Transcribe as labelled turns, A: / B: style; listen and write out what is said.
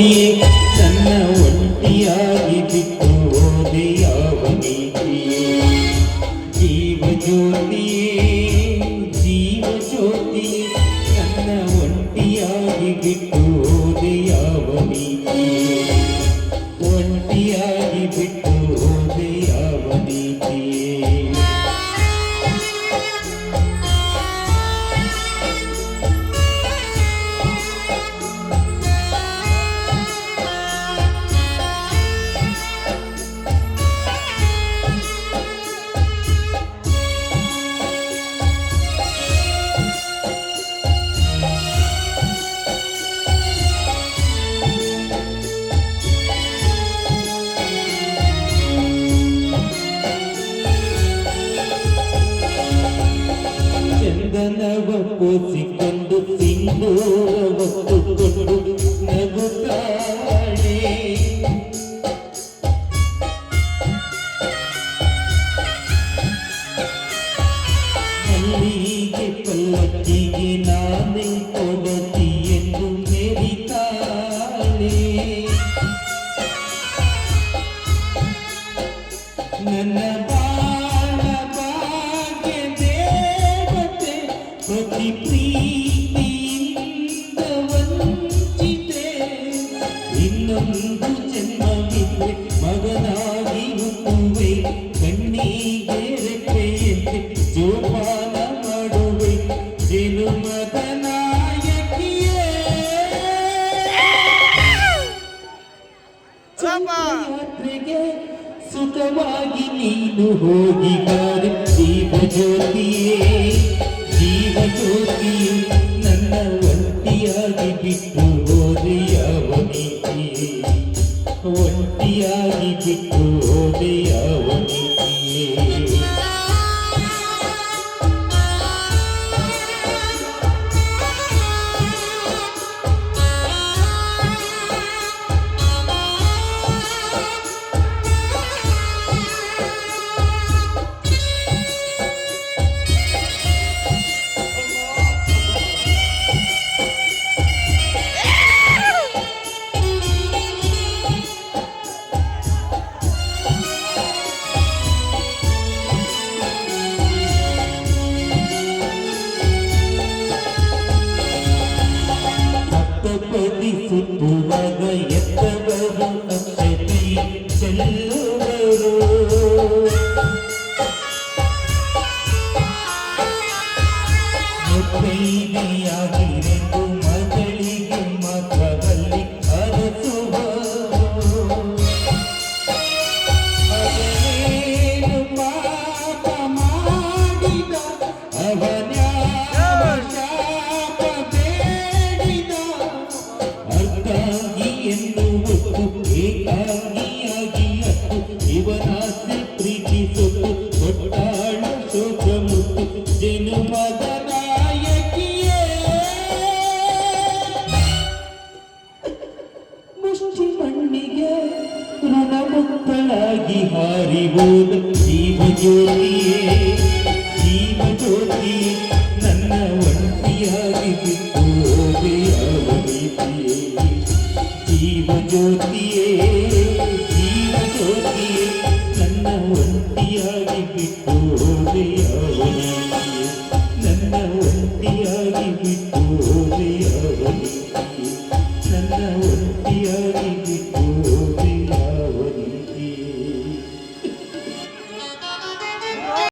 A: ಜ್ಯೋತಿಯೇ ನನ್ನ ಒಂಟಿಯಾಗಿ ಬಿಟ್ಟು ಹೋದೆ ಯಾವ ನೀತಿಯೇ ಜೀವ ಜ್ಯೋತಿಯೇ ಜೀವ ಜ್ಯೋತಿಯೇ ನನ್ನ ಒಂಟಿಯಾಗಿ ಬಿಟ್ಟು ಹೋದೆ ಯಾವ ನೀತಿಯೇ ಒಂಟಿಯಾಗಿ ಬಿಟ್ಟು ಹೋದೆ ಯಾವ ನೀತಿಯೇ ಚಂದನವ ಪೋಸಿಕೊಂಡು ಸಿಂಧೂರವ ಹೊತ್ತುಕೊಂಡು ನಗುತ್ತಾಳೆ ಮಲ್ಲಿಗೆ ಪಲ್ಲಕ್ಕಿಗೆ ನಾನೇ ಕೊಡತಿ ಎಂದು ಮೆರಿತಾಳೆ ನನ್ನ ಪ್ರತಿ ಪ್ರೀತಿಯಿಂದ ವಂಚಿತೆ ಇನ್ನೊಂದು ಜನ್ಮವಿದೆ ಮಗನಾಗಿ ಹುಟ್ಟುವೆ ಕಣ್ಣಿಗೆ ರೆಪ್ಪೆಯಂತೆ ಜೋಪಾನ ಮಾಡುವೆ ಜನುಮದ ನಾಯಕಿಯೇ ಯಾತ್ರೆಗೆ ಸುಖವಾಗಿ ನೀನು ಹೋಗಿದ್ದಾರೆ ಜೀವ ಜ್ಯೋತಿಯೇ ಜೀವ ಜ್ಯೋತಿ ನನ್ನ ಒಂಟಿಯಾಗಿ ಬಿಟ್ಟು ಹೋದೆ ಯಾವ ನೀತಿಯೇ ಒಂಟಿಯಾಗಿ ಬಿಟ್ಟು ಹೋದೆ ಯಾವ ನೀತಿಯೇ ಸುತ್ತುವಾಗ ಎತ್ತವರು ಅಕ್ಷತೆ ಚೆಲ್ಲುವರು ಮುತ್ತೈದೆಯಾಗಿರೆಂದು ಮಗಳಿಗೆ ಮಾತ್ರದಲ್ಲಿ ಅರಸುವರು ಅವನೇನು ಪಾಪ ಮಾಡಿದ ಅವನ್ಯಾವ ಶಾಪ ಬೇಡಿದ ಅರ್ಥಾಗಿ ಎನ್ನುವುದು ಏಕಾಂಗಿಯಾಗಿ ಅತ್ತು ಇವನಾಸ್ತಿ ಪ್ರೀತಿಸುತ್ತು ಕೊಟ್ಟಾಳ ಶೋಕ ಮುತ್ತು ಜನುಮದ ನಾಯಕಿಯೇ ಮುಷ್ಟಿ ಮಣ್ಣಿಗೆ ಋಣಮುಕ್ತಳಾಗಿ ಹಾರಿಬೋದು ಜೀವ ಜ್ಯೋತಿಯೇ ಜೀವ ಜ್ಯೋತಿಯೇ ನನ್ನ ಒಂಟಿಯಾಗಿ ಬಿಟ್ಟು ಹೋದೆ ಯಾವ ನೀತಿಯೇ ಜೀವ ಜ್ಯೋತಿಯೇ ಜೀವ ಜ್ಯೋತಿಯೇ ನನ್ನ ಒಂಟಿಯಾಗಿ ಬಿಟ್ಟು ಹೋದೆ ಯಾವ ನೀತಿಯೇ ನನ್ನ ಒಂಟಿಯಾಗಿ ಬಿಟ್ಟು ಹೋದೆ ಯಾವ ನೀತಿಯೇ ನನ್ನ ಒಂಟಿಯಾಗಿ